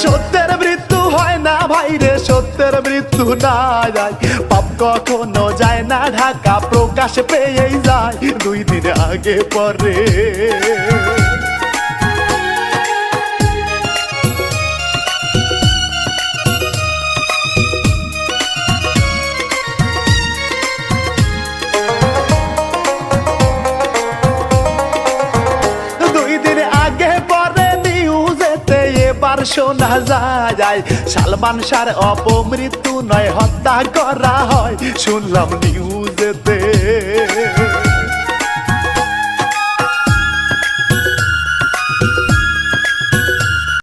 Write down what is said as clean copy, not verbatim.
সত্যের মৃত্যু হয় না ভাই রে, সত্যের মৃত্যু না যায়। পাপ কখনো যায় না ঢাকা, প্রকাশ পেয়েই যায় 2 দিন আগে পরে। শোনা যায় সালমান শাহর অপমৃত্যু নয়, হত্যা করা হয় শুনলাম নিউজেতে।